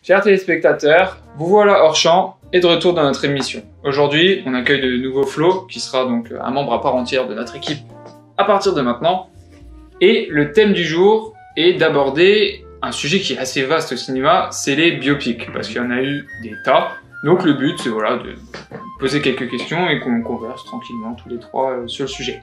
Chers téléspectateurs, vous voilà hors champ et de retour dans notre émission. Aujourd'hui, on accueille de nouveau Flo, qui sera donc un membre à part entière de notre équipe à partir de maintenant. Et le thème du jour est d'aborder un sujet qui est assez vaste au cinéma, c'est les biopics, parce qu'il y en a eu des tas. Donc le but, c'est voilà, de poser quelques questions et qu'on converse tranquillement tous les trois sur le sujet.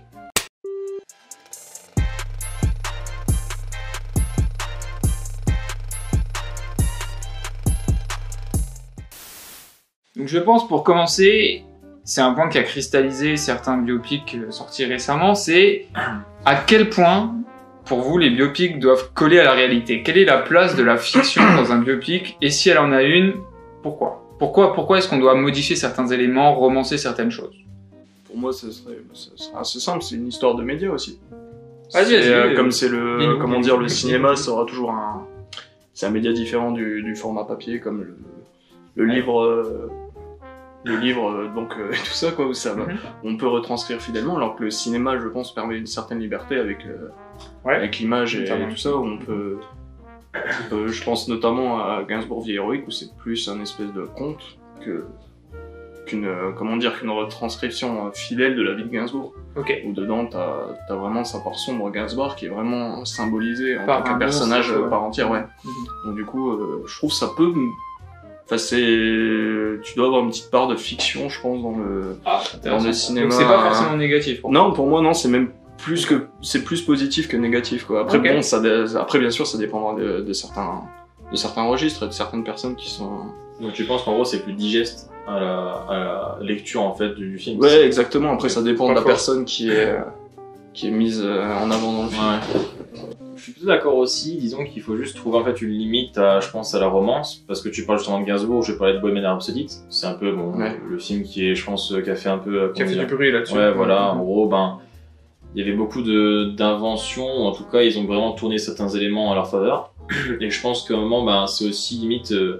Donc je pense pour commencer, c'est un point qui a cristallisé certains biopics sortis récemment, c'est à quel point, pour vous, les biopics doivent coller à la réalité. Quelle est la place de la fiction dans un biopic? Et si elle en a une, pourquoi? Pourquoi est-ce qu'on doit modifier certains éléments, romancer certaines choses? Pour moi, ça serait assez simple, c'est une histoire de médias aussi. Vas-y, comme c'est le cinéma, ça aura toujours c'est un média différent du format papier, comme le livre, donc tout ça quoi, où on peut retranscrire fidèlement, alors que le cinéma, je pense, permet une certaine liberté avec l'image et tout ça, où on peut, je pense notamment à Gainsbourg Vie héroïque, où c'est plus un espèce de conte qu'une retranscription fidèle de la vie de Gainsbourg. Okay. Où dedans t'as vraiment sa part sombre Gainsbourg qui est vraiment symbolisé en tant qu'un personnage par entière, ouais. Donc du coup, je trouve ça peut... Enfin, tu dois avoir une petite part de fiction, je pense, dans le cinéma. Donc c'est pas forcément négatif. Non, pour moi, non, c'est même c'est plus positif que négatif, quoi. Après, bon, après, bien sûr, ça dépendra de certains registres et de certaines personnes qui sont... Donc tu penses qu'en gros, c'est plus digeste à la lecture, en fait, du film? Ouais, exactement. Après, ça dépend de la personne qui est mise en avant dans le film. Ouais. Je suis plutôt d'accord aussi, disons qu'il faut juste trouver en fait une limite je pense à la romance, parce que tu parles justement de Gainsbourg, je vais parler de Bohemian Rhapsody, c'est un peu le film qui a fait un peu... Qui a fait du bruit là-dessus. Ouais, voilà, en gros, il y avait beaucoup d'inventions, en tout cas, ils ont vraiment tourné certains éléments à leur faveur, et je pense qu'à un moment, c'est aussi limite, je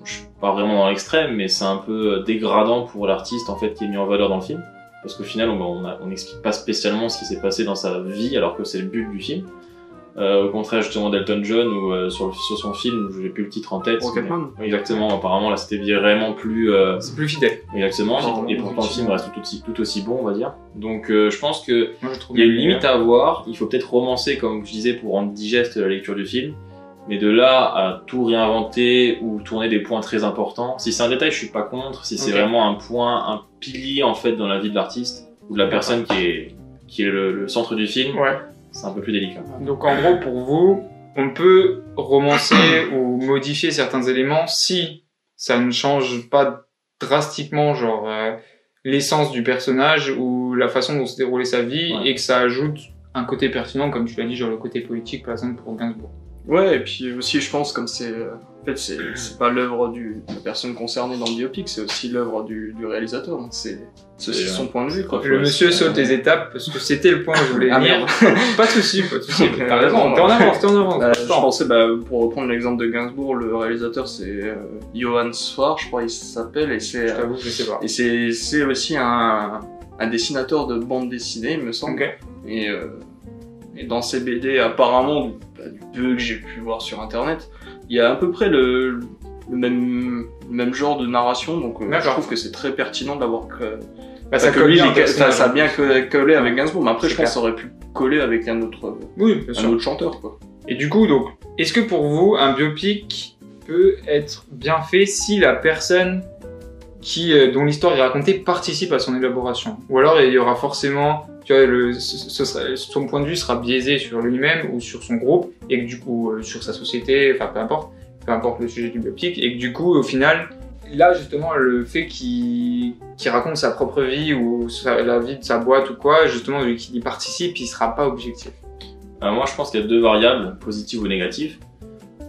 suis pas vraiment dans l'extrême, mais c'est un peu dégradant pour l'artiste en fait qui est mis en valeur dans le film, parce qu'au final, on n'explique pas spécialement ce qui s'est passé dans sa vie, alors que c'est le but du film. Au contraire justement d'Elton John ou sur son film, j'ai plus le titre en tête. Rocketman. Exactement, apparemment là c'était vraiment plus... C'est plus fidèle. Exactement, et pourtant le film reste tout aussi bon, on va dire. Donc je pense que il y a une limite à avoir, il faut peut-être romancer comme je disais pour rendre digeste la lecture du film, mais de là à tout réinventer ou tourner des points très importants, si c'est un détail je suis pas contre, si c'est vraiment un point, un pilier en fait dans la vie de l'artiste ou de la personne qui est le centre du film. Ouais. C'est un peu plus délicat. Donc en gros, pour vous, on peut romancer ou modifier certains éléments si ça ne change pas drastiquement genre l'essence du personnage ou la façon dont se déroulait sa vie, et que ça ajoute un côté pertinent, comme tu l'as dit, genre le côté politique par exemple pour Gainsbourg. Ouais, et puis aussi je pense comme c'est pas l'œuvre de la personne concernée dans le biopic, c'est aussi l'œuvre du réalisateur, donc c'est aussi son point de vue, quoi. Le monsieur saute les étapes parce que c'était le point que je voulais dire. Pas de soucis. T'as raison, t'es en avance. Je pensais, pour reprendre l'exemple de Gainsbourg, le réalisateur c'est Johann Sfar, je crois il s'appelle, et c'est... Je t'avoue, je sais pas. Et c'est aussi un dessinateur de bande dessinée, il me semble. Okay. Et dans ces BD, apparemment, du peu que j'ai pu voir sur internet, il y a à peu près le même genre de narration, donc je trouve que c'est très pertinent d'avoir ça a bien collé avec Gainsbourg, mais après je pense que ça aurait pu coller avec un autre chanteur, quoi. Et du coup, donc, est-ce que pour vous, un biopic peut être bien fait si la personne dont l'histoire est racontée participe à son élaboration? Ou alors il y aura forcément, tu vois, son point de vue sera biaisé sur lui-même ou sur son groupe, et que du coup sur sa société, enfin peu importe le sujet du biopic, et que du coup au final, là justement le fait qu'il raconte sa propre vie ou la vie de sa boîte ou quoi, justement vu qu'il y participe, il sera pas objectif. Moi je pense qu'il y a deux variables, positives ou négatives.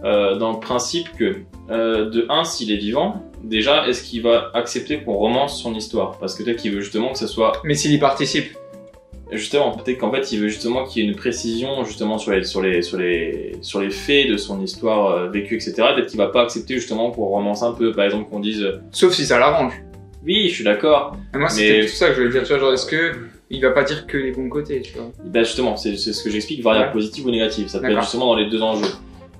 Dans le principe que, de un, s'il est vivant, déjà, est-ce qu'il va accepter qu'on romance son histoire? Parce que peut-être qu'il veut justement que ce soit... Mais s'il y participe? Justement, peut-être qu'en fait, il veut justement qu'il y ait une précision justement sur les faits de son histoire vécue, etc. Peut-être qu'il va pas accepter justement qu'on romance un peu, par exemple qu'on dise... Sauf si ça l'arrange. Oui, je suis d'accord. Moi, c'était tout ça que je voulais dire, tu vois, genre, est-ce que il va pas dire que les bons côtés, tu vois? Ben justement, c'est ce que j'explique, variable positive ou négative. Ça peut être justement dans les deux enjeux.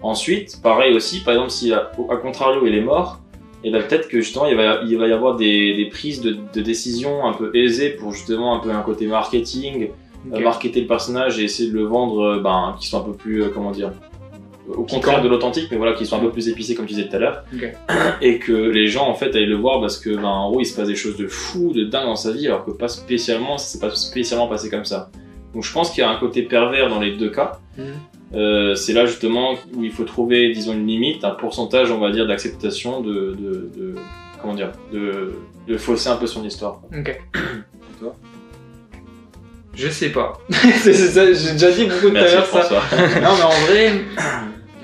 Ensuite, pareil aussi, par exemple, si à contrario il est mort, et ben peut-être que justement il va y avoir des prises de décision un peu aisées pour justement un peu un côté marketing, marketer le personnage et essayer de le vendre, qui soit un peu plus, comment dire, au contraire de l'authentique, mais voilà, qui soit un peu plus épicé comme tu disais tout à l'heure, et que les gens en fait aillent le voir parce que en gros il se passe des choses de fou, de dingue dans sa vie, alors que pas spécialement, c'est pas spécialement passé comme ça. Donc je pense qu'il y a un côté pervers dans les deux cas. C'est là justement où il faut trouver, disons, une limite, un pourcentage, on va dire, d'acceptation de fausser un peu son histoire. Ok. Et toi ? Je sais pas. C'est ça, j'ai déjà dit beaucoup tout à l'heure ça. Non mais en vrai,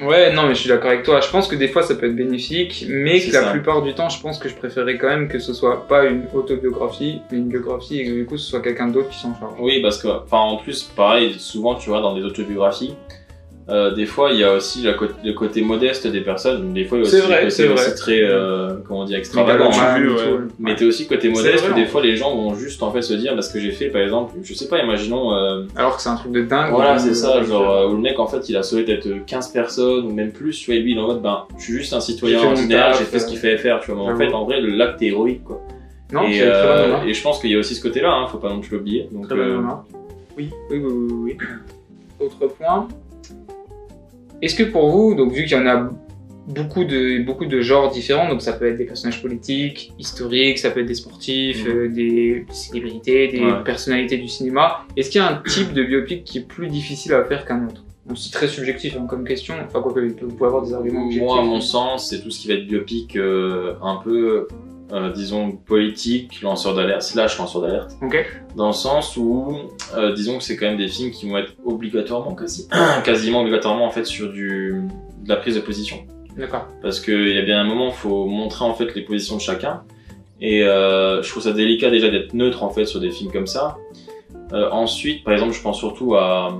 ouais, non mais je suis d'accord avec toi. Je pense que des fois ça peut être bénéfique, mais que la plupart du temps, je pense que je préférerais quand même que ce soit pas une autobiographie, mais une biographie et que du coup ce soit quelqu'un d'autre qui s'en charge. Oui, parce que, en plus, pareil, souvent tu vois dans des autobiographies, des fois il y a aussi le côté modeste des personnes. Donc, des fois il y a aussi le côté aussi très, comment dire, extravagant. Mais t'es aussi côté modeste où des fois les gens vont juste en fait se dire, parce que j'ai fait par exemple, je sais pas, imaginons. Alors que c'est un truc de dingue. Voilà, c'est ça, genre où le mec en fait il a sauvé peut-être 15 personnes ou même plus, tu vois, et lui il est en mode je suis juste un citoyen ordinaire, j'ai fait ce qu'il fallait faire, tu vois. Mais en fait, en vrai, l'acte est héroïque quoi. Non, et je pense qu'il y a aussi ce côté-là, hein, faut pas non plus l'oublier. Donc, oui. Autre point. Est-ce que pour vous, donc vu qu'il y en a beaucoup de genres différents, donc ça peut être des personnages politiques, historiques, ça peut être des sportifs, des célébrités, des personnalités du cinéma, est-ce qu'il y a un type de biopic qui est plus difficile à faire qu'un autre? Donc c'est très subjectif comme question, enfin quoi que vous pouvez avoir des arguments objectifs. Moi, à mon sens, c'est tout ce qui va être biopic un peu... disons politique, lanceur d'alerte, / lanceur d'alerte, dans le sens où disons que c'est quand même des films qui vont être obligatoirement quasiment obligatoirement en fait sur de la prise de position. D'accord. Parce que il y a bien un moment, faut montrer en fait les positions de chacun, et je trouve ça délicat déjà d'être neutre en fait sur des films comme ça. Ensuite, par exemple, je pense surtout à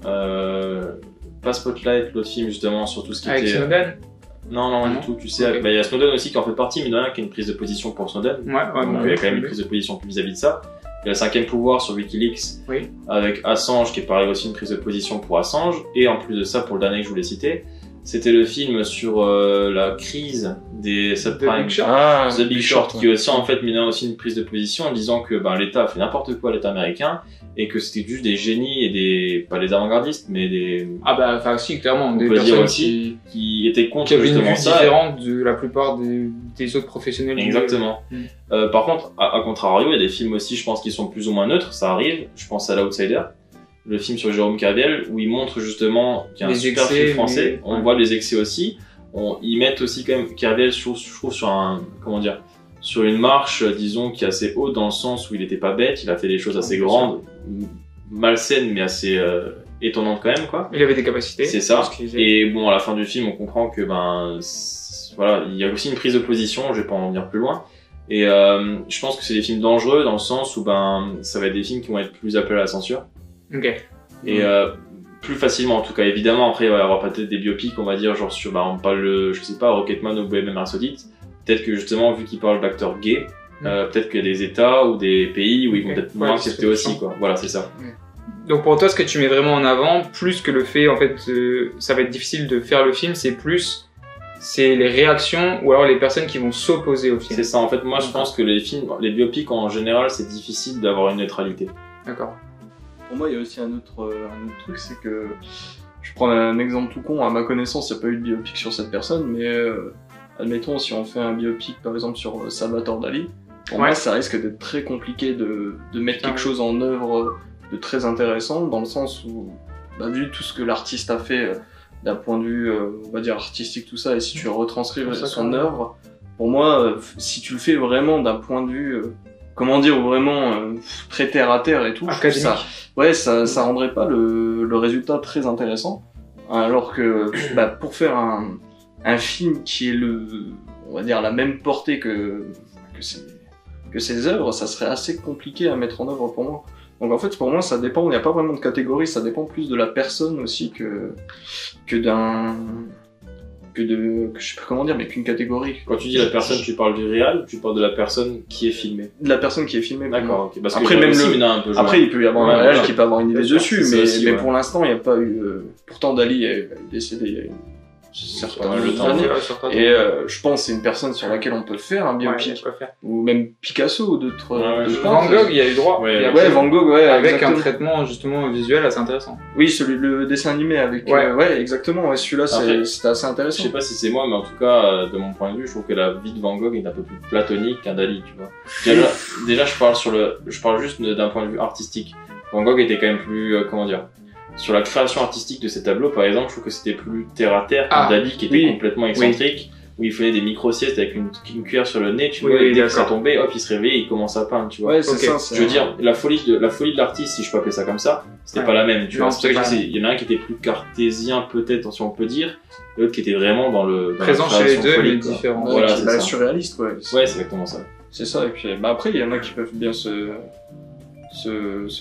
pas Spotlight, l'autre film justement sur tout ce qui avec était Snowden. Non, du tout, tu sais, il y a Snowden aussi qui en fait partie, mais il y en a un qui a une prise de position pour Snowden. Donc il y a quand même une prise de position vis-à-vis de ça. Il y a le 5e pouvoir sur Wikileaks, avec Assange, qui est pareil aussi une prise de position pour Assange. Et en plus de ça, pour le dernier que je voulais citer, c'était le film sur la crise des subprimes, The Big Short, qui aussi en fait menait aussi une prise de position en disant que l'État a fait n'importe quoi, l'État américain, et que c'était juste des génies et pas des avant-gardistes, mais des... si, clairement, des personnes qui étaient contre justement ça. Différentes de la plupart des autres professionnels. Exactement. Par contre, à contrario, il y a des films aussi, je pense, qui sont plus ou moins neutres, ça arrive. Je pense à L'Outsider, le film sur Jérôme Caviel, où il montre justement qu'il y a un super film français. On voit les excès aussi. Ils mettent aussi quand même Caviel, je trouve, sur une marche, disons, qui est assez haute dans le sens où il était pas bête, il a fait des choses assez grandes, malsaines, mais assez étonnantes quand même, quoi. Il avait des capacités. C'est ça. Et bon, à la fin du film, on comprend que, voilà, il y a aussi une prise de position, je vais pas en venir plus loin. Et je pense que c'est des films dangereux dans le sens où, ça va être des films qui vont être plus appelés à la censure. Et plus facilement, en tout cas. Évidemment, après, il va y avoir peut-être des biopics, on va dire, genre sur, on parle, je sais pas, Rocketman ou Bohemian Rhapsody. Peut-être que justement, vu qu'ils parlent d'acteurs gays, peut-être qu'il y a des États ou des pays où ils vont peut-être moins accepter aussi, quoi. Voilà, c'est ça. Donc pour toi, ce que tu mets vraiment en avant, plus que le fait, en fait, ça va être difficile de faire le film, c'est les réactions ou alors les personnes qui vont s'opposer au film. C'est ça, en fait, moi je pense que les biopics en général, c'est difficile d'avoir une neutralité. D'accord. Pour moi, il y a aussi un autre truc, c'est que je prends un exemple tout con. À ma connaissance, il n'y a pas eu de biopic sur cette personne, mais admettons, si on fait un biopic par exemple sur Salvatore Dali, pour moi, ça risque d'être très compliqué de mettre quelque chose en œuvre de très intéressant, dans le sens où, vu tout ce que l'artiste a fait d'un point de vue, on va dire, artistique, tout ça, et si tu retranscris son œuvre, pour moi, si tu le fais vraiment d'un point de vue, vraiment très terre à terre et tout, ça rendrait pas le résultat très intéressant. Alors que pour faire un film qui est on va dire la même portée que ses œuvres, ça serait assez compliqué à mettre en œuvre pour moi. Donc en fait pour moi ça dépend, il n'y a pas vraiment de catégorie, ça dépend plus de la personne aussi que je sais pas comment dire, mais qu'une catégorie. Quand tu dis la personne, tu parles du réel, tu parles de la personne qui est filmée. De la personne qui est filmée. D'accord, ok. Parce après, que même après, il peut y avoir un réel qui peut avoir une idée dessus, mais aussi, pour l'instant, il n'y a pas eu. Pourtant, Dali est décédé certains Pas mal de temps. années. Ouais, Et je pense que c'est une personne sur laquelle on peut faire un biopic. Ou même Picasso ou d'autres. Ouais, d'autres Van peintres. Gogh, il y a eu droit. Ouais, Et ouais, après, Van Gogh, ouais. avec exactement. un traitement justement visuel assez intéressant. Oui, le dessin animé avec. Ouais. Ouais, exactement. Ouais, celui-là, Après, c'était assez Je intéressant. sais pas si c'est moi, mais en tout cas, de mon point de vue, je trouve que la vie de Van Gogh est un peu plus platonique qu'un Dali, tu vois. Déjà, je parle juste d'un point de vue artistique. Van Gogh était quand même plus, comment dire, sur la création artistique de ces tableaux, par exemple, je trouve que c'était plus terre à terre qu'un Dali qui était complètement excentrique, où il faisait des micro-siestes avec une cuillère sur le nez, tu vois, et dès que ça tombait, hop, il se réveillait, il commence à peindre, tu vois. Ouais, c'est ça. Je veux dire, la folie de l'artiste, si je peux appeler ça comme ça, c'était pas la même, tu vois. C'est pour ça que je dis, il y en a un qui était plus cartésien, peut-être, si on peut dire, et l'autre qui était vraiment dans présent la chez les création deux, folie, mais quoi. différent. Voilà, Ouais, c'est bah, ça. surréaliste, ouais. Ouais, c'est exactement ça. C'est ça, et puis après, il y en a qui peuvent bien se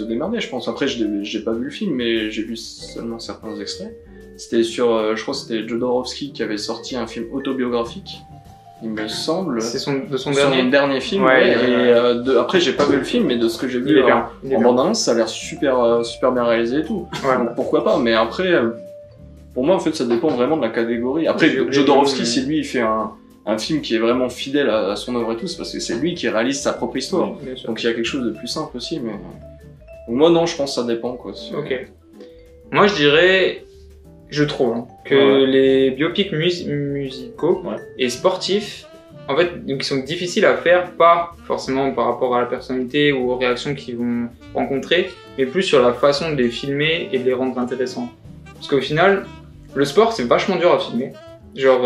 démerder, je pense. Après, j'ai pas vu le film, mais j'ai vu seulement certains extraits. C'était je crois que c'était Jodorowsky qui avait sorti un film autobiographique, il me semble. C'est de son Son dernier. film, Ouais, et après, j'ai pas vu le film, mais de ce que j'ai Il vu est bien. Il est en bien. bande-annonce, ça a l'air super bien réalisé et tout. Ouais. Donc pourquoi pas, mais après, pour moi, en fait, ça dépend vraiment de la catégorie. Après, J'ai oublié Jodorowsky, le nom, si lui, il fait un film qui est vraiment fidèle à son œuvre et tout, c'est parce que c'est lui qui réalise sa propre histoire. Bien sûr. Donc il y a quelque chose de plus simple aussi, mais... Donc moi, non, je pense que ça dépend, quoi. Ok. Moi, je dirais, je trouve, que les biopics musicaux et sportifs, en fait, donc, ils sont difficiles à faire, pas forcément par rapport à la personnalité ou aux réactions qu'ils vont rencontrer, mais plus sur la façon de les filmer et de les rendre intéressants. Parce qu'au final, le sport, c'est vachement dur à filmer. Genre,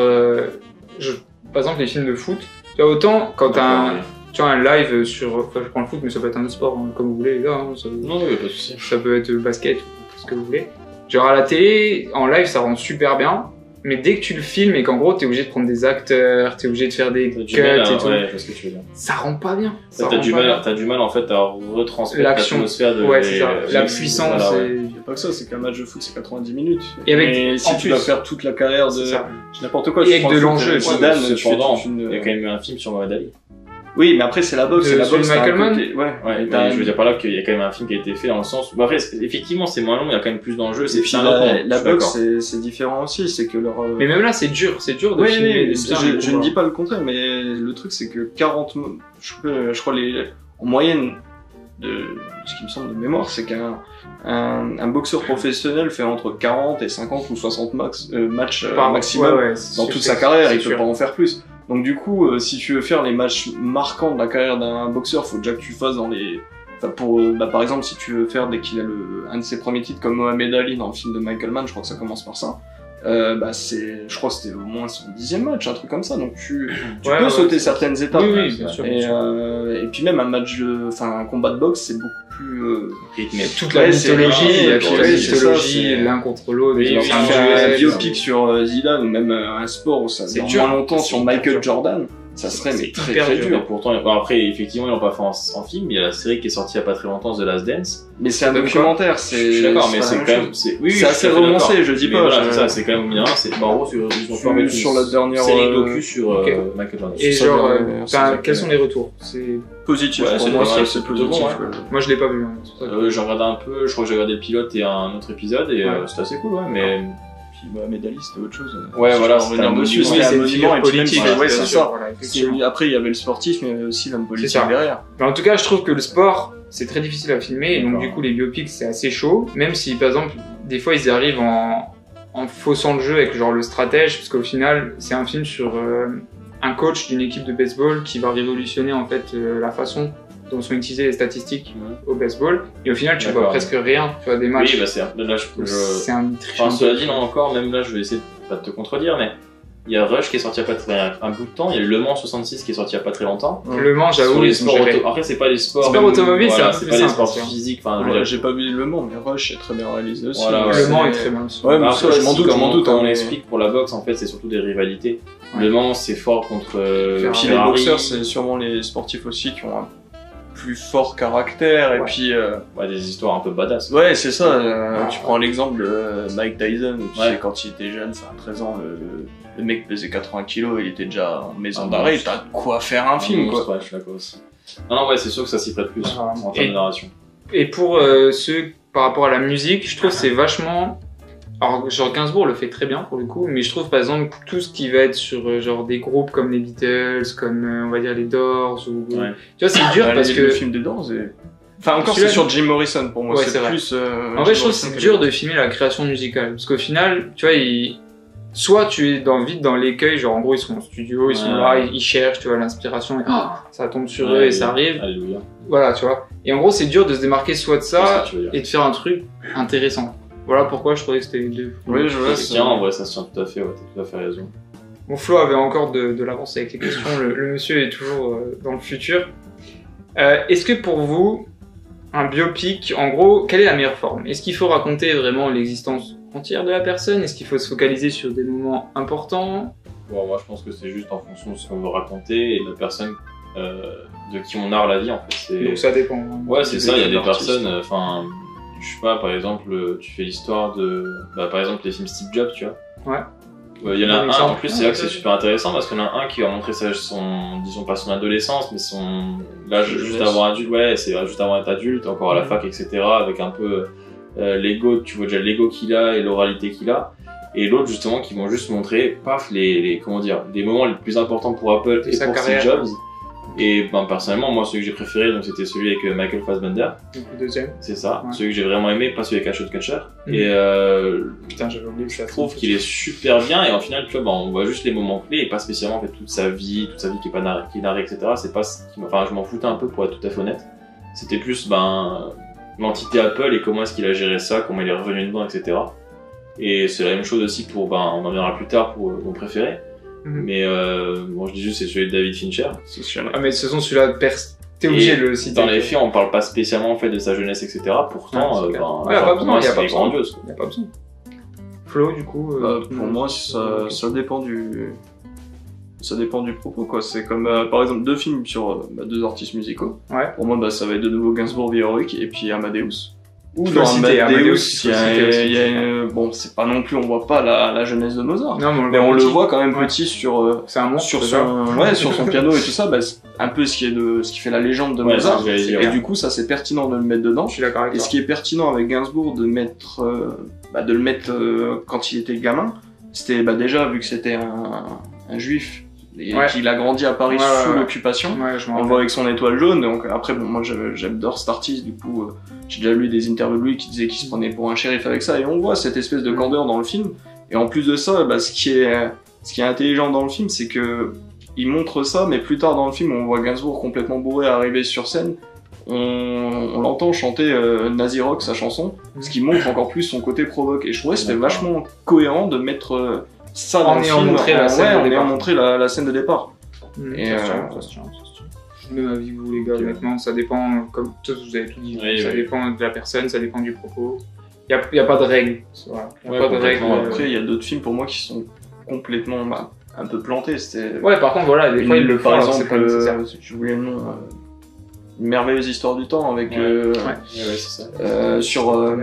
par exemple, les films de foot, tu vois, autant quand tu as un live sur... Enfin, je prends le foot, mais ça peut être un autre sport, hein, comme vous voulez, les gars. Hein, Non, il y a pas de souci. ça peut être basket ou ce que vous voulez. Genre à la télé, en live, ça rend super bien. Mais dès que tu le filmes et qu'en gros, t'es obligé de prendre des acteurs, t'es obligé de faire des cuts et tout, Ouais, je vois ce que tu veux dire. ça rend pas bien. Ça T'as rend du pas bien. mal en fait à retransmettre L'action. l'atmosphère de Ouais, c'est ça. La oui, puissance. voilà, ouais. et- Il y a pas que ça, c'est qu'un match de foot, c'est 90 minutes. Et avec- Mais si en tu plus, dois faire toute la carrière de... c'est ça. N'importe quoi. Et tu avec prends de le foot, l'enjeu, Zidane, tu fais cependant, toute une- il y a quand même eu un film sur Mohamed Ali. Oui, mais après, c'est la boxe. De C'est la celui boxe, de t'as un Michael Mann côté- Ouais, Ouais, et t'as je veux dire par là qu'il y a quand même un film qui a été fait dans le sens où, après, effectivement, c'est moins long, mais il y a quand même plus d'enjeux, Et c'est puis un autre monde, la je suis boxe, d'accord. c'est différent aussi, c'est que leur... Mais même là, c'est dur de Oui, filmer. oui, bien je les ne combats. dis pas le contraire, mais le truc c'est que 40... Je crois en moyenne, de ce qui me semble de mémoire, c'est qu'un boxeur professionnel fait entre 40 et 50 ou 60 matchs maximum Ouais, dans toute sa carrière, il peut pas en faire plus. Donc du coup, si tu veux faire les matchs marquants de la carrière d'un boxeur, faut déjà que tu fasses dans les... Enfin, par exemple, si tu veux faire dès qu'il a un de ses premiers titres comme Mohamed Ali dans le film de Michael Mann, je crois que ça commence par ça. Je crois que c'était au moins son 10e match, un truc comme ça. Donc tu peux sauter certaines étapes. Oui, bien sûr. Et puis même un combat de boxe, c'est beaucoup plus rythmé. Toute la Ouais, c'est mythologie, rythmé, la puis ouais, c'est ça, mythologie, c'est- l'un contre l'autre. Oui, genre, oui, c'est un faire un duel, biopic sur Zidane ou même un sport où ça C'est dure dur. moins longtemps C'est sur hyper Michael dur. Jordan, ça serait mais très hyper très dur. Mais dur. pourtant, bon, après, effectivement, ils l'ont pas fait en film, il y a la série qui est sortie il y a pas très longtemps, The Last Dance. Mais c'est un De quoi documentaire, Je c'est... suis d'accord, mais pas c'est la quand même même, chose. c'est, oui, C'est je suis assez tout à fait romancé, d'accord. je dis Mais pas, voilà, je- c'est ça, c'est quand même bien, en gros, ils ont fait en fait Sur une la dernière, série docu sur ok. Michael Jordan. Et Ça, genre, c'est ça, quels sont les retours? Positif, Ouais, pour c'est moi, pas mal, c'est c'est plutôt positif. bon, ouais. Moi, je l'ai pas vu. Hein, c'est pour ça que- J'ai regardé un peu, je crois que j'ai regardé le pilote et un autre épisode et Ouais. c'était assez cool, ouais, mais Puis Mohamed c'était autre chose. Ouais, Si voilà, je peux c'était revenir un dessus, monument. c'était Oui, un c'est une monument, figure et puis même, politique, ouais, bien c'est sûr, ça. voilà, effectivement. Après, il y avait le sportif, mais il y avait aussi l'homme politique ça. derrière. Mais en tout cas, je trouve que le sport, c'est très difficile à filmer, et donc D'accord. du coup, les biopics, c'est assez chaud. Même si, par exemple, des fois, ils arrivent en faussant le jeu avec genre le stratège, parce qu'au final, c'est un film sur un coach d'une équipe de baseball qui va révolutionner en fait la façon dont sont utilisées les statistiques au baseball. Et au final, tu vois D'accord. presque rien. Tu vois des matchs. oui, bah c'est là C'est un triche. enfin, cela dit, non, encore, même là, je vais essayer de pas te contredire, mais il y a Rush qui est sorti il y a pas très un bout de temps, il y a eu Le Mans 66 qui est sorti il y a pas très longtemps. Le Mans, Sur j'avoue, les ils sont sports gérés. auto. Après, c'est pas des sports. Sport même, automobile, voilà, c'est c'est un- pas c'est des un sports patient. physiques. Enfin, je veux Ouais, dire, j'ai pas vu Le Mans, mais Rush est très bien réalisé aussi. Voilà, Ouais, Le c'est- Mans est très bien aussi. Ouais, mais après, ça, je m'en aussi, doute, quand hein, on mais- explique pour la boxe, en fait, c'est surtout des rivalités. Ouais. Le Mans, c'est fort contre Et puis les Ferrari. boxeurs, c'est sûrement les sportifs aussi qui ont un plus fort caractère, et Ouais. puis... Ouais, des histoires un peu badass. Ouais, c'est ça. Ouais. Tu prends l'exemple de Mike Tyson, tu Ouais. sais, quand il était jeune, enfin 13 ans, le mec pesait 80 kilos, il était déjà en maison Ah, d'arrêt, monstre. t'as de quoi faire un film, quoi. Ouais, je suis d'accord aussi. Non, ouais, c'est sûr que ça s'y prête plus Ah, en termes et- de narration. Et pour ceux par rapport à la musique, je trouve que c'est vachement. Alors, genre Gainsbourg le fait très bien pour le coup, mais je trouve par exemple tout ce qui va être sur genre des groupes comme les Beatles, comme on va dire les Doors, ou tu vois c'est dur parce que le film des Doors et... Enfin encore c'est sur Jim Morrison pour moi, c'est plus... en fait je trouve que c'est dur de filmer la création musicale, parce qu'au final, tu vois, soit tu es vite dans l'écueil, genre en gros ils sont en studio, ils sont là, ils cherchent, tu vois, l'inspiration, et ça tombe sur eux et ça arrive. Alléluia. Voilà, tu vois. Et en gros c'est dur de se démarquer soit de ça et de faire un truc intéressant. Voilà pourquoi je trouvais que c'était les deux. Oui, je vois. Tiens, en vrai, ça se tient tout à fait, t'as tout à fait raison. Bon, Flo avait encore de l'avance avec les questions, le monsieur est toujours dans le futur. Est-ce que pour vous, un biopic, en gros, quelle est la meilleure forme? Est-ce qu'il faut raconter vraiment l'existence entière de la personne? Est-ce qu'il faut se focaliser sur des moments importants? Bon, moi je pense que c'est juste en fonction de ce qu'on veut raconter et de la personne de qui on narre la vie en fait. Donc ça dépend. Ouais, c'est ça, il y a des personnes, enfin... Je sais pas, par exemple, tu fais l'histoire de... Bah, par exemple, les films Steve Jobs, tu vois. Ouais. Il y en a un, en plus, c'est là que c'est super intéressant, parce qu'il y en a un qui va montrer disons pas son adolescence, mais son... Là, juste avant adulte, ouais, c'est juste avant d'être adulte, encore à la fac, etc., avec un peu l'ego, tu vois déjà l'ego qu'il a et l'oralité qu'il a. Et l'autre, justement, qui vont juste montrer, paf, comment dire, les moments les plus importants pour Apple et pour Steve Jobs. Et ben, personnellement, moi, celui que j'ai préféré, donc c'était celui avec Michael Fassbender. Donc le deuxième. C'est ça. Ouais. Celui que j'ai vraiment aimé, pas celui avec Ashton Kutcher. Et putain, j'avais oublié je trouve qu'il est super bien. Et en final, tu vois, ben, on voit juste les moments clés et pas spécialement en fait toute sa vie qui est pas narrée, etc. C'est pas ce qui enfin, je m'en foutais un peu pour être tout à fait honnête. C'était plus l'entité Apple et comment est-ce qu'il a géré ça, comment il est revenu dedans, etc. Et c'est la même chose aussi pour, on en reviendra plus tard pour mon préféré. Mais bon, je dis juste c'est celui de David Fincher. Ah mais de toute façon celui-là t'es obligé de le citer. Dans les films on parle pas spécialement en fait de sa jeunesse etc. Pourtant y a pas besoin, c'est grandiose. Y a pas besoin. Flo du coup. Pour moi ça dépend du propos quoi. C'est comme par exemple deux films sur deux artistes musicaux. Ouais. Pour moi ça va être de nouveau Gainsbourg The Heroic et puis Amadeus. Ou dans Amadeus, bon, c'est pas non plus, on voit pas la jeunesse de Mozart. Non, mais on le voit quand même petit sur sur son piano et tout ça, un peu ce qui fait la légende de Mozart. Et du coup, ça c'est pertinent de le mettre dedans. Je suis d'accord avec toi. Et ce qui est pertinent avec Gainsbourg de le mettre quand il était gamin, c'était déjà vu que c'était un juif. Et qu'il a grandi à Paris sous l'occupation, on le voit avec son étoile jaune. Donc après, bon, moi j'adore cet artiste, du coup j'ai déjà lu des interviews de lui qui disaient qu'il se prenait pour un shérif avec ça, et on voit cette espèce de candeur dans le film. Et en plus de ça, ce qui est intelligent dans le film, c'est que il montre ça, mais plus tard dans le film, on voit Gainsbourg complètement bourré arriver sur scène. On l'entend chanter Nazi Rock, sa chanson, ce qui montre encore plus son côté provoque. Et je trouvais que c'était vachement cohérent de mettre ça dans le film, en ayant montré la scène de départ. Et ça se tient. Même avis que vous les gars, honnêtement, ça dépend, comme tous vous avez tout dit, ça dépend de la personne, ça dépend du propos. Il y a pas de règles. Après, il y a d'autres films pour moi qui sont complètement un peu plantés. Ouais, par contre, voilà, des fois ils le font, par exemple, j'ai oublié le nom. Une merveilleuse histoire du temps avec c'est ça. sur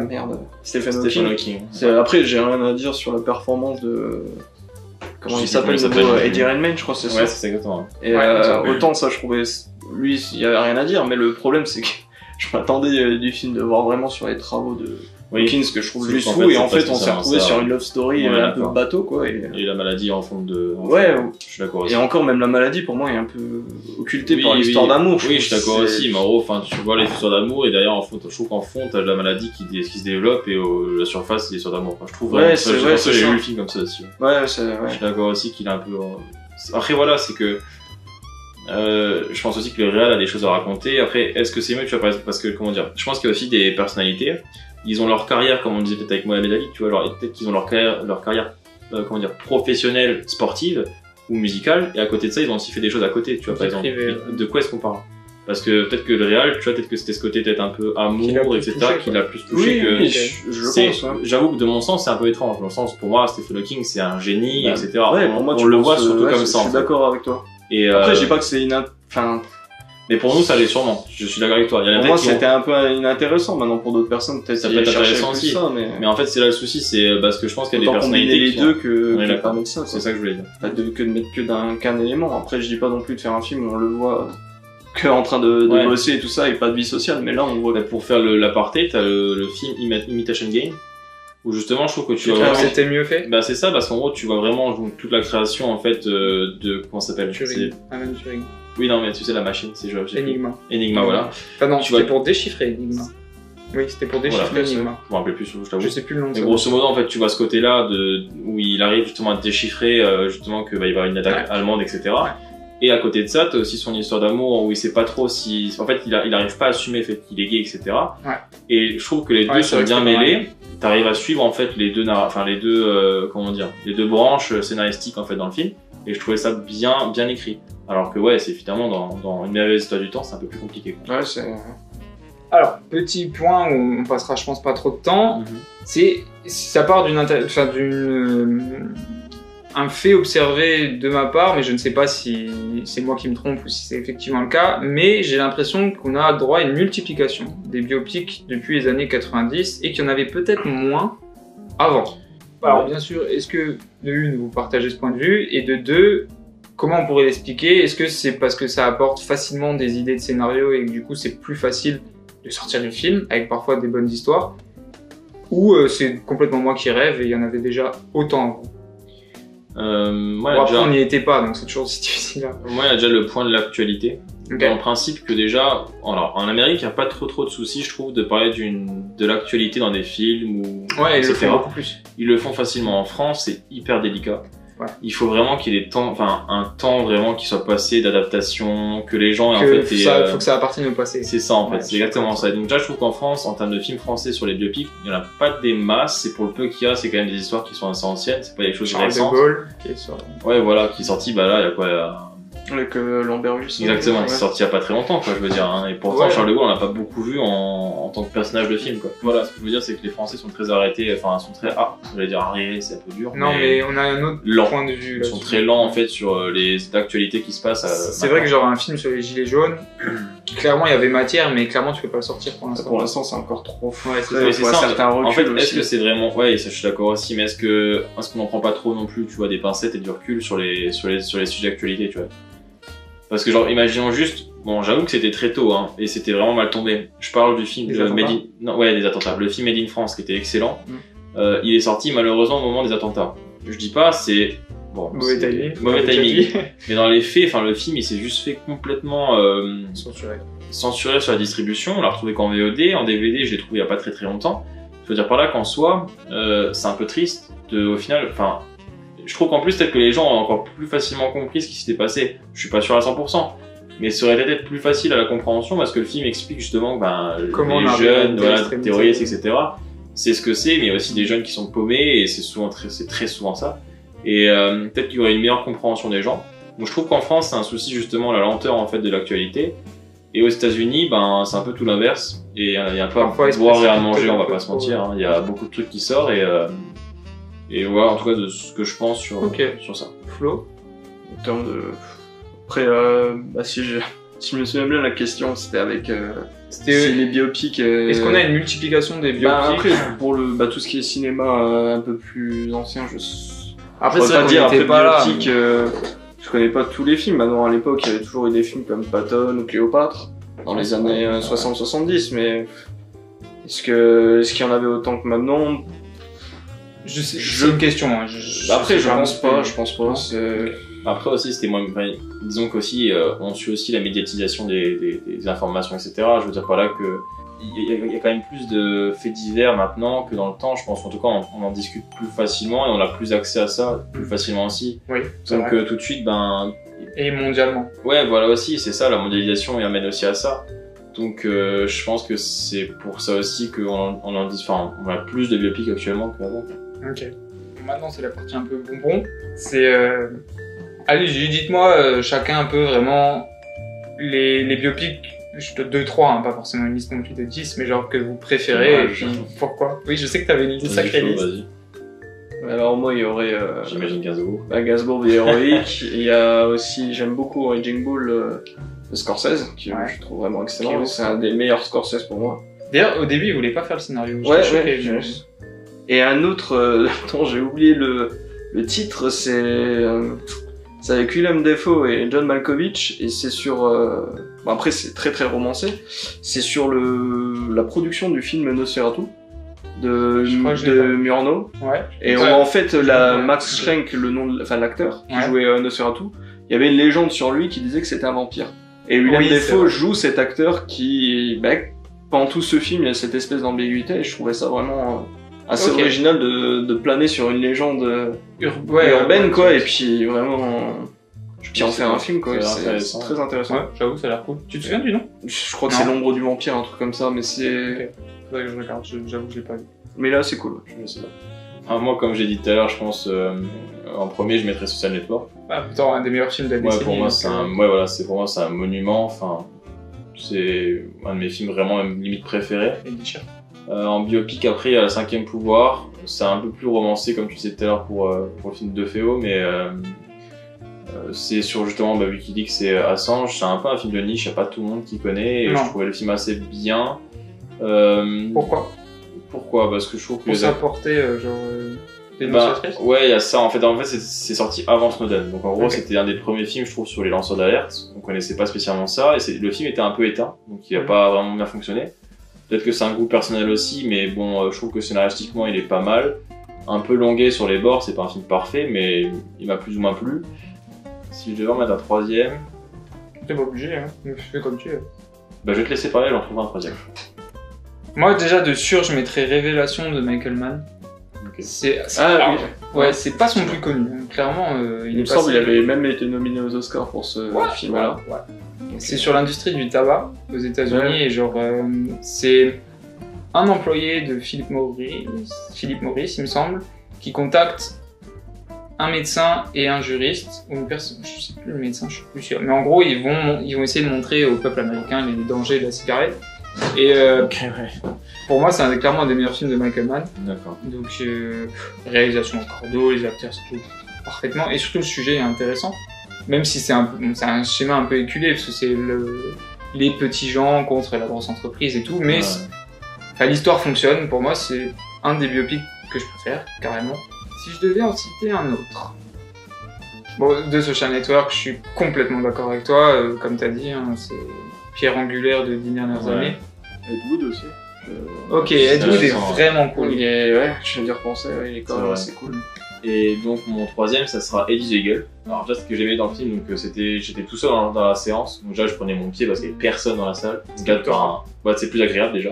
Stephen Hawking. Après j'ai rien à dire sur la performance de comment il s'appelle Eddie Redmayne, je crois c'est ça. Ouais, c'est exactement. Et autant ça je trouvais lui il y avait rien à dire, mais le problème c'est que je m'attendais du film de voir vraiment sur les travaux de Hawkins que je trouve juste fou, et en fait on s'est retrouvé sur une love story un peu bateau quoi. Et la maladie en fond de... je suis d'accord aussi. Et encore même la maladie pour moi est un peu occultée par l'histoire d'amour. Oui, je suis d'accord aussi, mais en gros, tu vois les histoires d'amour, et d'ailleurs en fond, je trouve qu'en fond t'as la maladie qui se développe, et la surface c'est l'histoire d'amour. Je trouve vraiment ça, j'ai vu le film comme ça aussi. Je suis d'accord aussi qu'il a un peu... Après voilà, c'est que... je pense aussi que le réal a des choses à raconter. Après, est-ce que c'est mieux, tu vois, parce que, comment dire, je pense qu'il y a aussi des personnalités, ils ont leur carrière, comme on disait peut-être avec Mohamed Ali, tu vois, peut-être qu'ils ont leur carrière comment dire, professionnelle, sportive ou musicale, et à côté de ça, ils ont aussi fait des choses à côté, tu vois, par exemple. De quoi est-ce qu'on parle? Parce que peut-être que le réal, tu vois, peut-être que c'était ce côté peut-être un peu amour, etc., qui l'a plus touché que... je pense, hein. J'avoue que de mon sens, c'est un peu étrange. Dans le sens, pour moi, Stephen Hawking, c'est un génie, etc. Ouais, pour moi, on le voit surtout comme ça. Je suis d'accord avec toi. Et après, je dis pas que c'est mais pour nous, ça l'est sûrement. Je suis d'accord avec toi. Pour moi, c'était un peu inintéressant. Maintenant, pour d'autres personnes, peut-être ça peut être intéressant aussi. Mais en fait, c'est là le souci, c'est parce que je pense qu'il y a des personnalités les deux que permettre ça. C'est ça que je voulais dire. Pas que de mettre qu'un élément. Après, je dis pas non plus de faire un film où on le voit que en train de bosser et tout ça, et pas de vie sociale. Mais là, on voit. Pour faire l'aparté, t'as le film Imitation Game, où justement je trouve que tu vois vraiment... C'était mieux fait. Bah c'est ça, parce qu'en gros tu vois vraiment toute la création en fait de... Comment ça s'appelle? Turing. Alan Turing. Oui non mais tu sais la machine, c'est genre... Enigma. Enigma, voilà. Enfin non, Tu c'était vois- pour déchiffrer Enigma. Oui, c'était pour déchiffrer Voilà. Enigma. Je me rappelle plus, je t'avoue. Je sais plus le nom de Mais ça. grosso modo, en fait, tu vois ce côté-là où il arrive justement à déchiffrer justement qu'il va y avoir une attaque allemande, etc. Ouais. Et à côté de ça, t'as aussi son histoire d'amour où il sait pas trop si, en fait, il arrive pas à assumer le fait qu'il est gay, etc. Ouais. Et je trouve que les deux Ouais, c'est sont vrai que bien c'est pas mêlés. T'arrives à suivre en fait les deux, comment dire, les deux branches scénaristiques en fait dans le film. Et je trouvais ça bien écrit. Alors que ouais, c'est évidemment dans Une merveilleuse histoire du temps, c'est un peu plus compliqué, quoi. Ouais, c'est... Alors, petit point où on passera, je pense, pas trop de temps, ça part un fait observé de ma part, mais je ne sais pas si c'est moi qui me trompe ou si c'est effectivement le cas, mais j'ai l'impression qu'on a droit à une multiplication des biopics depuis les années 90 et qu'il y en avait peut-être moins avant. Alors bien sûr, est-ce que de une, vous partagez ce point de vue, et de deux, comment on pourrait l'expliquer? Est-ce que c'est parce que ça apporte facilement des idées de scénario et que du coup c'est plus facile de sortir du film, avec parfois des bonnes histoires, ou c'est complètement moi qui rêve et il y en avait déjà autant avant? Moi, Bon, après, déjà, on n'y était pas, donc c'est toujours aussi difficile. moi, il y a déjà le point de l'actualité. Ok. Dans le principe que déjà, alors, en Amérique, il n'y a pas trop de soucis, je trouve, de parler de l'actualité dans des films ou Ouais, ils le etc. font beaucoup plus. Ils le font facilement. En France, c'est hyper délicat. Ouais. Il faut vraiment qu'il y ait un temps vraiment qui soit passé d'adaptation, que les gens, en Que fait, faut que ça appartienne au passé. c'est ça, en fait, Ouais, c'est exactement ça. Et donc, déjà, je trouve qu'en France, en termes de films français sur les biopics, il n'y en a pas des masses, c'est pour le peu qu'il y a, c'est quand même des histoires qui sont assez anciennes, c'est pas des choses Charles de récentes. Gaulle, qui est sur... Ouais, voilà, qui est sorti, bah là, il y a quoi, Avec Lambert Wilson. exactement, Ouais. qui est sorti il y a pas très longtemps, quoi, je veux dire, hein. Et pourtant, Ouais. Charles de Gaulle, on l'a pas beaucoup vu en tant que personnage de film, quoi. Voilà, ce que je veux dire, c'est que les Français sont très arrêtés, enfin, sont très, j'allais dire arriérés, c'est un peu dur. Non, mais on a un autre lent. point de vue Ils sont là-dessus. très lents, en fait, sur les actualités qui se passent. C'est vrai que genre un film sur les gilets jaunes, clairement il y avait matière, mais clairement tu peux pas le sortir pour Pour l'instant. l'instant, c'est encore trop frais. Ouais, c'est Mais c'est faut un ça, certain en fait, recul est-ce aussi. que c'est vraiment, ouais, ça, je suis d'accord aussi, mais est-ce qu'on n'en prend pas trop non plus, tu vois, des pincettes et du recul sur les sujets d'actualité, tu vois? Parce que genre, imaginons juste, bon, j'avoue que c'était très tôt, hein, et c'était vraiment mal tombé. Je parle du film Des Made attentats. non, ouais, des attentats. Le film Made in France, qui était excellent, Mm. il est sorti malheureusement au moment des attentats. Je dis pas, c'est, bon, Mauvais c'est- timing. mauvais Déjà timing. dit. Mais dans les faits, enfin, le film, il s'est juste fait complètement, Censuré. censuré sur la distribution. On l'a retrouvé qu'en VOD, en DVD, je l'ai trouvé il y a pas très longtemps. Je veux dire par là qu'en soi, c'est un peu triste au final, enfin, je trouve qu'en plus peut-être que les gens ont encore plus facilement compris ce qui s'était passé. Je suis pas sûr à 100%, mais ça aurait été peut-être plus facile à la compréhension parce que le film explique justement que Comment on les arrive à jeunes, une voilà, telle extrémité. terroristes, etc. C'est ce que c'est, mais il y a aussi des jeunes qui sont paumés et c'est très souvent ça. Et peut-être qu'il y aurait une meilleure compréhension des gens. Donc je trouve qu'en France, c'est un souci justement la lenteur en fait de l'actualité. Et aux États-Unis, c'est un peu tout l'inverse. Et il y a pas Parfois, à ils se boire et à précipitent manger, on va un peu pas se trop, mentir. Hein. Il y a beaucoup de trucs qui sortent et voilà, en tout cas de ce que je pense sur ça. Flo. En termes de... Après, si je me souviens bien, la question, c'était avec C'était. si les biopics... Est-ce qu'on a une multiplication des biopics? Après, pour tout ce qui est cinéma un peu plus ancien, Après, je c'est pourrais vrai pas qu'on dire. n'était Après, pas là. biopic, je connais pas tous les films. Maintenant, à l'époque, il y avait toujours eu des films comme Patton ou Cléopâtre, dans les années 60-70, mais est-ce qu'il y en avait autant que maintenant? C'est une question. Hein. Après, je pense sais pas, je pense pas. Après aussi, c'était moins. Disons qu'aussi, on suit aussi la médiatisation des informations, etc. Je veux dire par là que il y a quand même plus de faits divers maintenant que dans le temps. Je pense qu'en tout cas, on en discute plus facilement et on a plus accès à ça plus facilement aussi. Oui, c'est Donc vrai. tout de suite, Et mondialement. ouais, voilà aussi, c'est ça, la mondialisation y amène aussi à ça. Donc je pense que c'est pour ça aussi qu'on en dit, enfin, on a plus de biopics actuellement qu'avant. Ok. Maintenant, c'est la partie un peu bonbon. C'est. Allez, dites-moi chacun un peu vraiment les biopics. Je te 2-3, hein, pas forcément une liste non plus de 10, mais genre que vous préférez Ouais, et puis pourquoi. Oui, je sais que t'avais une liste Vas-y, sacrée Flo, liste. vas-y. Alors moi, il y aurait J'imagine Gainsbourg. Gainsbourg et Heroic. Il y a aussi, j'aime beaucoup Raging Bull de Scorsese, qui Ouais. je trouve vraiment Qui est excellent. ouf. C'est un des meilleurs Scorsese pour moi. D'ailleurs, au début, il voulait pas faire le scénario. Ouais, J'étais choqué, ouais, mais- Et un autre dont j'ai oublié le titre, c'est avec Willem Dafoe et John Malkovich, et c'est sur... bon, après, c'est très très romancé. C'est sur la production du film Nosferatu, Je crois que je l'ai de pas. Murnau. Ouais. Et Ouais. en fait, Ouais. Max Schreck, le nom enfin l'acteur qui Ouais. jouait Nosferatu, il y avait une légende sur lui qui disait que c'était un vampire. Et Willem Oui, c'est Dafoe vrai. joue cet acteur qui, pendant tout ce film, il y a cette espèce d'ambiguïté et je trouvais ça vraiment assez Ok. original de planer sur une légende Ouais, urbaine, ouais, quoi, ouais. et puis vraiment... Puis en faire un film, quoi, Ça a l'air c'est intéressant. très intéressant. Ouais, j'avoue, ça a l'air cool. Tu te souviens du nom? Je crois que Non. c'est l'ombre du vampire, un truc comme ça, mais c'est... Ok. Faudrait que je regarde, j'avoue que je l'ai pas vu. Mais là, c'est cool. Je sais pas. Ah, moi, comme j'ai dit tout à l'heure, je pense en premier, je mettrais Social Network. Ah, putain, un des meilleurs films de la Ouais, décennie. pour moi, donc, c'est un, ouais, voilà, c'est pour moi, c'est un monument. Enfin, c'est un de mes films vraiment même limite préférés. il déchire. En biopic, après, il y a Le Cinquième Pouvoir. C'est un peu plus romancé, comme tu disais tout à l'heure pour le film de Féo, mais c'est sur justement Wikileaks et Assange. C'est un peu un film de niche, il n'y a pas tout le monde qui connaît. Et Non. je trouvais le film assez bien. Pourquoi? Pourquoi? Parce que je trouve que Pour les s'apporter, des bah, dénonçatrices? ouais, il y a ça. En fait, c'est sorti avant Snowden. Donc, en gros, Ok. c'était un des premiers films, je trouve, sur les lanceurs d'alerte. On connaissait pas spécialement ça. Et le film était un peu éteint. Donc, il a Mhm. pas vraiment bien fonctionné. Peut-être que c'est un goût personnel aussi. Mais bon, je trouve que scénaristiquement, il est pas mal. Un peu longué sur les bords. C'est pas un film parfait. Mais il m'a plus ou moins plu. Si je devais en mettre un troisième, T'es pas obligé, hein. Fais comme tu veux. bah, je vais te laisser parler. J'en trouve un troisième. Moi, déjà, de sûr, je mettrais Révélation de Michael Mann. Ok. Ah oui. Ouais, c'est pas son plus connu. Hein. Clairement, Il est me semble passé- qu'il avait même été nominé aux Oscars pour ce film-là. Ouais. C'est sur l'industrie du tabac aux États-Unis Ouais. et genre c'est un employé de Philip Morris, il me semble, qui contacte un médecin et un juriste ou une personne, je sais plus le médecin, je suis plus sûr, mais en gros ils vont essayer de montrer au peuple américain les dangers de la cigarette. Et Ok, ouais. pour moi, c'est clairement un des meilleurs films de Michael Mann. D'accord. Donc, réalisation en cordeau, les acteurs se jouent parfaitement, et surtout le sujet est intéressant, même si c'est un schéma un peu éculé, parce que c'est les petits gens contre la grosse entreprise et tout, mais Ouais. enfin, l'histoire fonctionne. Pour moi, c'est un des biopics que je préfère, carrément. Si je devais en citer un autre. Bon, de Social Network, je suis complètement d'accord avec toi, comme t'as dit, hein, c'est pierre angulaire de 10 dernières Ouais. années. Ed Wood aussi. Ok, Ed Wood est Ça, vraiment cool. Il est, ouais, je viens d'y repenser, ouais, il est quand C'est même vrai. assez cool. Et donc mon troisième, ça sera Eddie the Eagle. Alors déjà, ce que j'aimais dans le film, donc j'étais tout seul dans la séance. Donc déjà, je prenais mon pied parce qu'il y avait personne dans la salle. C'est plus agréable déjà.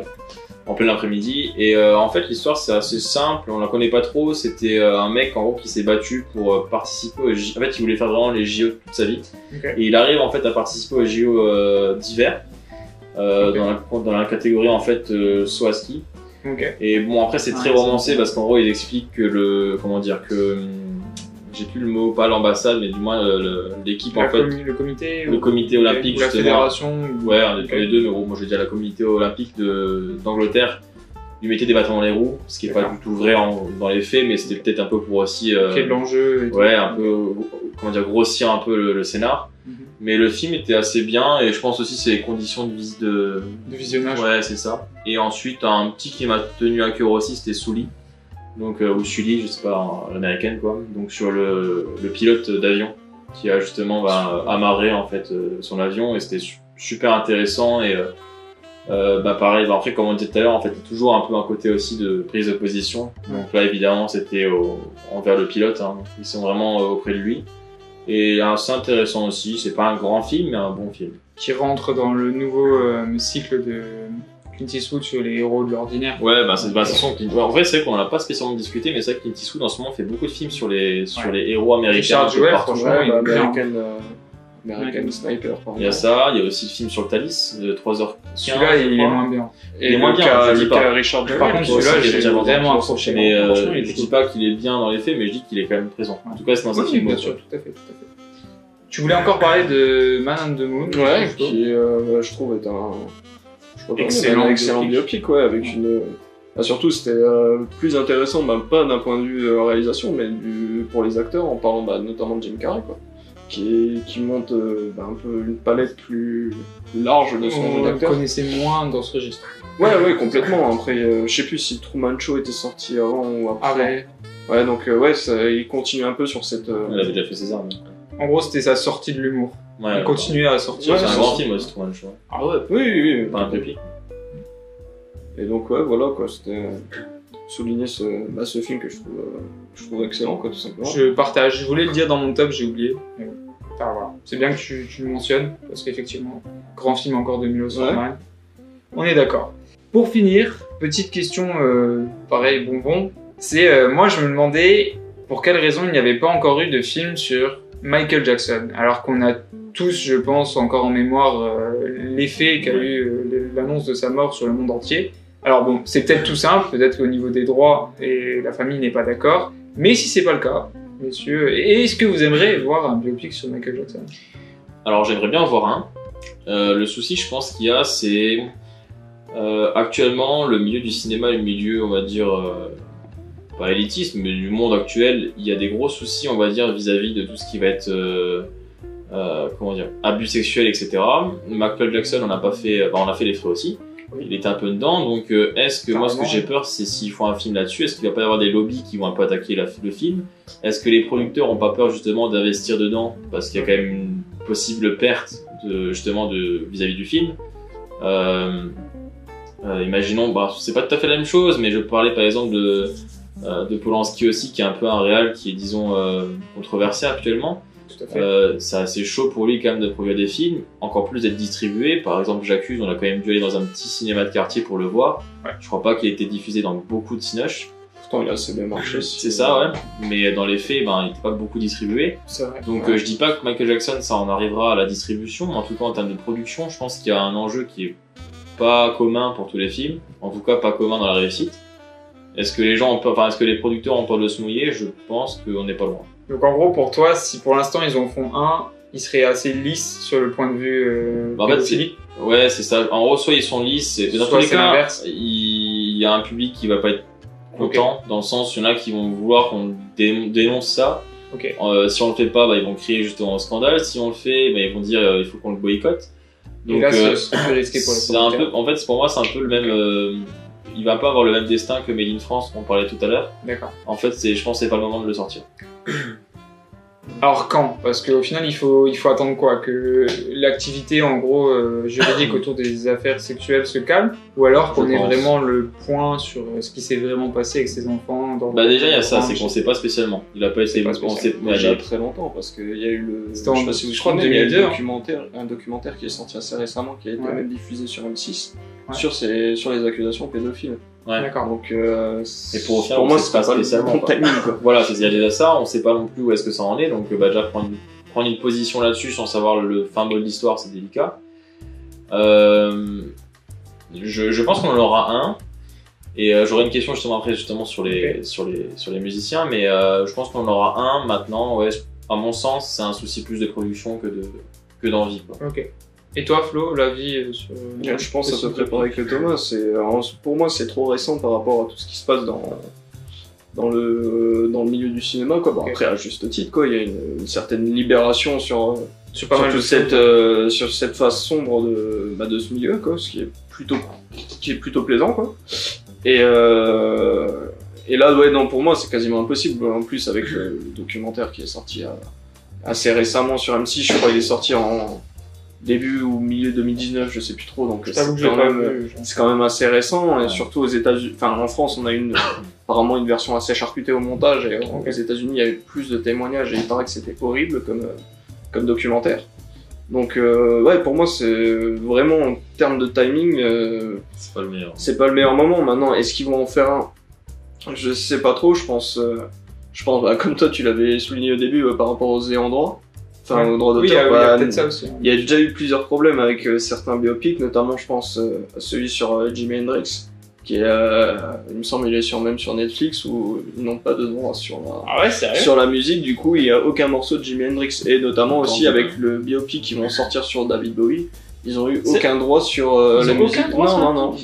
En plein l'après-midi. Et en fait, l'histoire c'est assez simple. On la connaît pas trop. C'était un mec en gros qui s'est battu pour participer aux JO. En fait, il voulait faire vraiment les JO toute sa vie. Ok. Et il arrive en fait à participer aux JO d'hiver. Ok. Dans la catégorie en fait saut à ski. Ok. Et bon, après, c'est très Ouais, romancé c'est- parce qu'en gros, il explique que j'ai plus le mot, pas l'ambassade, mais du moins l'équipe, en fait, Le comité le comité olympique, ou la justement. fédération. Ouais, on est Ok. tous les deux, mais gros, moi je dis à la comité olympique d'Angleterre, lui mettait des bâtons dans les roues, ce qui est pas D'accord. du tout vrai dans les faits, mais c'était peut-être un peu pour aussi, Quel est l'enjeu et tout. ouais, un peu, comment dire, grossir un peu le scénar. Mhm. Mais le film était assez bien, et je pense aussi c'est les conditions de visite De visionnage. Ouais, c'est ça. Et ensuite, un petit qui m'a tenu à cœur aussi, c'était Sully. Donc, ou Sully, je sais pas, l'américaine quoi. Donc, sur le pilote d'avion qui a justement amarré en fait son avion, et c'était super intéressant. Et pareil, après, comme on disait tout à l'heure, en fait, il y a toujours un peu un côté aussi de prise de position. Donc là, évidemment, c'était envers le pilote. Hein. Ils sont vraiment auprès de lui. Et c'est intéressant aussi. C'est pas un grand film, mais un bon film. Qui rentre dans le nouveau cycle de Clint Eastwood sur les héros de l'ordinaire. Ouais, en vrai, c'est vrai qu'on en a pas spécialement discuté, mais c'est vrai que Clint Eastwood en ce moment fait beaucoup de films sur les héros américains. Richard un peu Jewell, partout. franchement, il est bien. American Sniper, par Il y a exemple. ça, il y a aussi le film sur le Thalys, de 3h15. Celui-là, il est moins bien. Et il est moins bien, je dis le pas. cas Richard Jewell. Par contre, Ouais, celui-là, c'est j'ai déjà vraiment vendu. accroché. Mais Franchement, il je est dis cool. pas qu'il est bien dans les faits, mais je dis qu'il est quand même présent. En tout cas, c'est dans un Oui, film. bien sûr, tout à fait. Tu voulais encore parler de Man on the Moon. Ouais, qui je trouve est un excellent biopic, ouais, avec une. Surtout, c'était plus intéressant, pas d'un point de vue réalisation, mais pour les acteurs, en parlant notamment de Jim Carrey, quoi, qui monte un peu une palette plus large de son jeu On le d'acteur. connaissait moins dans ce registre. Ouais, complètement. Après, je sais plus si Truman Show était sorti avant ou après. Ouais, donc il continue un peu sur cette. Il avait déjà fait César. Mais... En gros, c'était sa sortie de l'humour. Ouais, Il continuait à sortir. c'est un Ouais, grand film aussi, Truman Show. Ah ouais. Oui. Pas un biopic. Et donc voilà quoi, c'était. souligner ce film que je trouve excellent, quoi, tout simplement. Je partage. Je voulais le dire dans mon top, j'ai oublié. Mais bon. Enfin, voilà. C'est bien que tu le mentionnes, parce qu'effectivement, grand film encore de Milos Forman. On est d'accord. Pour finir, petite question, pareil, bonbon. C'est, moi je me demandais pour quelle raison il n'y avait pas encore eu de film sur Michael Jackson, alors qu'on a tous, je pense, encore en mémoire l'effet qu'a eu l'annonce de sa mort sur le monde entier. Alors bon, c'est peut-être tout simple, peut-être qu'au niveau des droits, et la famille n'est pas d'accord, mais si c'est pas le cas, messieurs, est-ce que vous aimeriez voir un biopic sur Michael Jackson? Alors j'aimerais bien en voir un. Le souci, je pense qu'il y a, c'est actuellement le milieu du cinéma, le milieu, on va dire, pas élitiste, mais du monde actuel, il y a des gros soucis, on va dire, vis-à-vis de tout ce qui va être comment dire, abus sexuels, etc. Michael Jackson, on a fait les frais aussi. Oui. Il était un peu dedans, donc est-ce que moi ce que j'ai peur, c'est s'ils font un film là-dessus, est-ce qu'il va pas y avoir des lobbies qui vont un peu attaquer le film? Est-ce que les producteurs ont pas peur justement d'investir dedans parce qu'il y a quand même une possible perte vis-à-vis du film? Imaginons, c'est pas tout à fait la même chose, mais je parlais par exemple de Polanski aussi, qui est un peu un réal qui est, disons, controversé actuellement. Tout à fait. C'est assez chaud pour lui quand même de produire des films, encore plus d'être distribué. Par exemple, J'accuse, on a quand même dû aller dans un petit cinéma de quartier pour le voir. Ouais. Je crois pas qu'il ait été diffusé dans beaucoup de cinoches. Pourtant, il a assez bien marché. C'est ça, ouais. Mais dans les faits, il n'était pas beaucoup distribué. C'est vrai. Donc je dis pas que Michael Jackson, ça en arrivera à la distribution, mais en tout cas en termes de production, je pense qu'il y a un enjeu qui est pas commun pour tous les films, en tout cas pas commun dans la réussite. Est-ce que est-ce que les producteurs ont peur de se mouiller? Je pense qu'on n'est pas loin. Donc en gros, pour toi, si pour l'instant ils en font un, ils seraient assez lisses sur le point de vue en fait, ouais, c'est ça. En gros, soit ils sont lisses, et dans tous les cas, il y a un public qui va pas être content, dans le sens, il y en a qui vont vouloir qu'on dénonce ça. Okay. Si on le fait pas, ils vont crier justement au scandale. Si on le fait, ils vont dire il faut qu'on le boycotte. Donc, et là, c'est un peu risqué pour les producteurs. En fait, pour moi, c'est un peu le même. Il va pas avoir le même destin que Made in France qu'on parlait tout à l'heure. D'accord. En fait, je pense que c'est pas le moment de le sortir. Alors quand? Parce qu'au final, il faut attendre quoi? Que l'activité, en gros, juridique autour des affaires sexuelles se calme? Ou alors qu'on ait vraiment le point sur ce qui s'est vraiment passé avec ces enfants déjà, il y a ça, c'est qu'on sait pas spécialement. Il a pas été... il y a très longtemps, parce qu'il y a eu le... C'était je crois, il y a eu un documentaire qui est sorti assez récemment, qui a été même diffusé sur M6, sur les accusations pédophiles. Ouais. D'accord. Donc, et pour moi, c'est pas spécialement bon timing, quoi. Voilà, il y a déjà ça, on sait pas non plus où est-ce que ça en est, donc déjà prendre une position là-dessus sans savoir le fin mot de l'histoire, c'est délicat. Je pense qu'on en aura un, et j'aurai une question justement après sur les musiciens, mais je pense qu'on en aura un maintenant. Ouais, à mon sens, c'est un souci plus de production que d'envie, quoi. Ok. Et toi, Flo, l'avis sur... Je pense à peu près pareil que Thomas. Pour moi, c'est trop récent par rapport à tout ce qui se passe dans le milieu du cinéma, quoi. Bon, après, à juste titre, quoi, il y a une certaine libération sur cette phase sombre de ce milieu, quoi, ce qui est plutôt plaisant, quoi. Et là, ouais, non, pour moi, c'est quasiment impossible. En plus, avec le documentaire qui est sorti assez récemment sur M6, je crois qu'il est sorti en début ou milieu 2019, je sais plus trop, donc c'est quand même assez récent, et surtout aux États-Unis, enfin en France, on a apparemment une version assez charcutée au montage, et aux États-Unis, il y avait plus de témoignages, et il paraît que c'était horrible comme documentaire. Donc ouais, pour moi, c'est vraiment en termes de timing, c'est pas le meilleur. C'est pas le meilleur moment. Maintenant, est-ce qu'ils vont en faire un? Je sais pas trop. Je pense, comme toi, tu l'avais souligné au début par rapport aux ayants droit. Enfin, au droit d'auteur, il y a peut-être ça aussi. Il y a déjà eu plusieurs problèmes avec certains biopics, notamment je pense à celui sur Jimi Hendrix, qui est, il me semble, il est même sur Netflix, où ils n'ont pas de droit sur la musique. Du coup, il n'y a aucun morceau de Jimi Hendrix, et notamment aussi avec le biopic qui vont sortir sur David Bowie, ils ont eu aucun droit sur la musique. Non.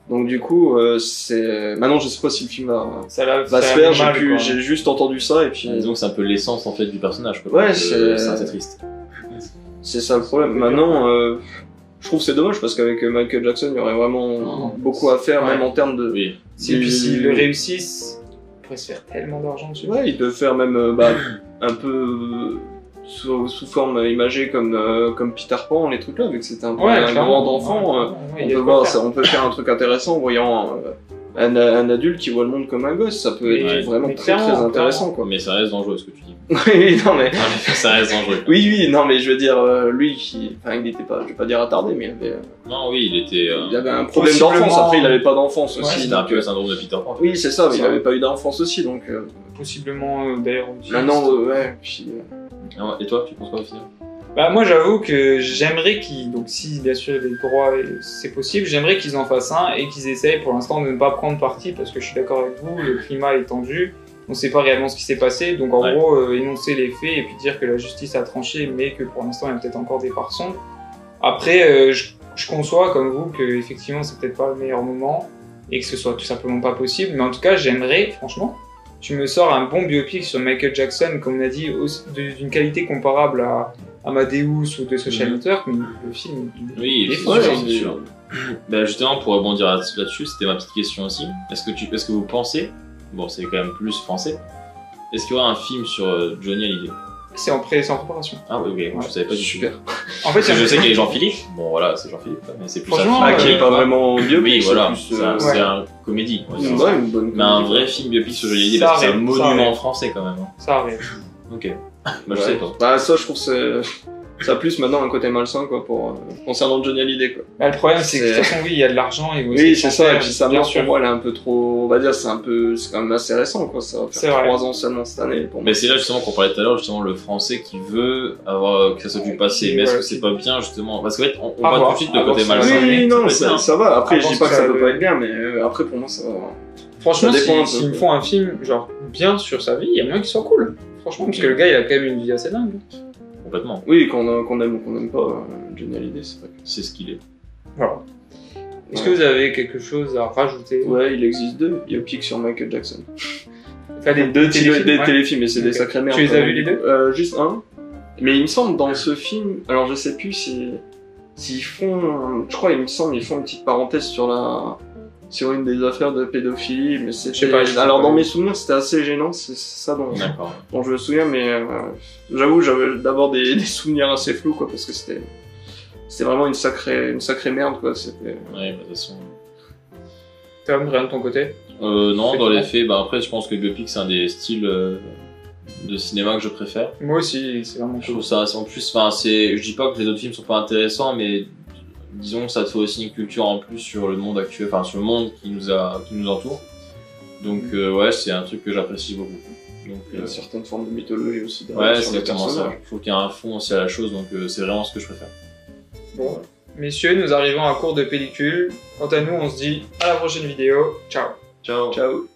Donc du coup, c'est... Maintenant, je sais pas si le film va se faire, j'ai juste entendu ça, et puis... Disons que c'est un peu l'essence, en fait, du personnage, quoi. Ouais, c'est triste. C'est ça le problème. Maintenant, je trouve que c'est dommage, parce qu'avec Michael Jackson, il y aurait vraiment beaucoup à faire, même en termes de... Oui. Et puis s'ils le réussissent, ils pourraient se faire tellement d'argent dessus. Ouais, ils peuvent faire même un peu... sous forme imagée comme Peter Pan, les trucs là, vu que c'était un grand enfant, on peut faire un truc intéressant en voyant un adulte qui voit le monde comme un gosse, ça peut être Ouais. vraiment Mais très très clairement, intéressant, quoi. Mais ça reste dangereux ce que tu dis. Oui, non mais... Non, mais ça reste dangereux. Oui, non mais je veux dire, lui, enfin, il n'était pas, je vais pas dire attardé, mais Non, oui, il était. il avait un problème Possiblement- d'enfance, après il avait pas d'enfance Ouais, aussi. C'était un donc, peu le syndrome de Peter Pan. oui, c'est ça, mais il Ça. avait pas eu d'enfance aussi, donc... Possiblement d'ailleurs autiste. Maintenant, ouais, puis... Et toi, tu penses quoi au final? Bah moi j'avoue que j'aimerais qu'ils, donc si bien sûr les droits c'est possible, j'aimerais qu'ils en fassent un et qu'ils essayent pour l'instant de ne pas prendre parti parce que je suis d'accord avec vous, le climat est tendu, on sait pas réellement ce qui s'est passé, donc en Ouais. gros énoncer les faits et puis dire que la justice a tranché mais que pour l'instant il y a peut-être encore des parts sombres. Après je conçois comme vous que effectivement c'est peut-être pas le meilleur moment et que ce soit tout simplement pas possible, mais en tout cas j'aimerais franchement. Tu me sors un bon biopic sur Michael Jackson, comme on a dit, d'une qualité comparable à Amadeus ou de Social Network, mais le film, Oui, il est c'est fou, sûr, genre. c'est sûr. Ben justement, pour rebondir là-dessus, c'était ma petite question aussi. Est-ce que vous pensez, bon, c'est quand même plus français, est-ce qu'il y aura un film sur Johnny Hallyday? C'est en préparation. Ah oui, ok, moi, je savais pas du tout. Super. En fait, Parce que je sais qu'il y a Jean-Philippe. Bon, voilà, c'est Jean-Philippe, mais c'est plus Franchement, un Ah, film. qui est pas vraiment biopic, Oui, c'est voilà, plus, c'est ouais. un comédie. on va dire. Ouais, une bonne Mais un comédie. vrai film biopic sur Johnny Hallyday, Ça parce que c'est un arrive, ça monument arrive. français quand même. hein. ça arrive. Ok. Bah, je Ouais. sais pas. Bah, ça, je trouve que ça a plus maintenant un côté malsain, quoi, pour, concernant Johnny Hallyday, quoi. Bah, le problème, c'est que de C'est- toute façon, oui, il y a de l'argent. Et Oui, c'est ça, et puis sa bien mort, sûr. pour moi, elle est un peu trop, on va dire, c'est quand même assez récent, quoi, ça va C'est faire vrai. 3 ans seulement cette année, pour moi. Mais c'est là justement qu'on parlait tout à l'heure, justement, le français qui veut avoir que ça soit du passé. Mais est-ce que c'est pas bien, justement? Parce qu'en fait, on À voit voir, tout de suite à le côté voir, malsain. Oui, non, Ça peut être bien. ça va. Après, je Avant dis pas que que ça ça peut le- pas être bien, mais après, pour moi, ça va. Franchement, Ça dépend un s'ils peu. me font un film, genre, bien sur sa vie, il y a moyen qu'il soit cool. Franchement, parce que le gars, il a quand même une vie assez dingue. Complètement. Oui, qu'on aime ou qu'on aime pas, Johnny Hallyday, c'est vrai. C'est ce qu'il est. Voilà. Est-ce que vous avez quelque chose à rajouter? Ouais, il existe 2 biopics sur Michael Jackson. Enfin, des Deux téléfilms, des ouais. téléfilms, et c'est des Ok. sacrées merdes. Tu les as vus les deux? Juste un. Mais il me semble, dans ce film, alors je sais plus s'ils font, je crois, il me semble, ils font une petite parenthèse sur une des affaires de pédophilie, mais Je sais c'était, pas, je sais alors pas. dans mes souvenirs, c'était assez gênant, c'est ça D'accord. dont je me souviens, mais j'avoue, j'avais d'abord des souvenirs assez flous, quoi, parce que c'était vraiment une sacrée merde, quoi, c'était... Ouais, bah, de toute façon. Tom, rien de ton côté? Non, C'est dans quoi les faits, bah après, je pense que le biopic, c'est un des styles de cinéma que je préfère. Moi aussi, c'est vraiment Je cool. trouve ça, en plus, enfin, je dis pas que les autres films sont pas intéressants, mais disons que ça te fait aussi une culture en plus sur le monde actuel, enfin, sur le monde qui nous entoure. Donc, ouais, c'est un truc que j'apprécie beaucoup. Donc, Il y a certaines formes de mythologie aussi derrière, ouais, sur c'est les exactement ça. personnages. Je trouve qu'il y a un fond aussi à la chose, donc c'est vraiment ce que je préfère. Bon, messieurs, nous arrivons à court de pellicule. Quant à nous, on se dit à la prochaine vidéo. Ciao. Ciao. Ciao.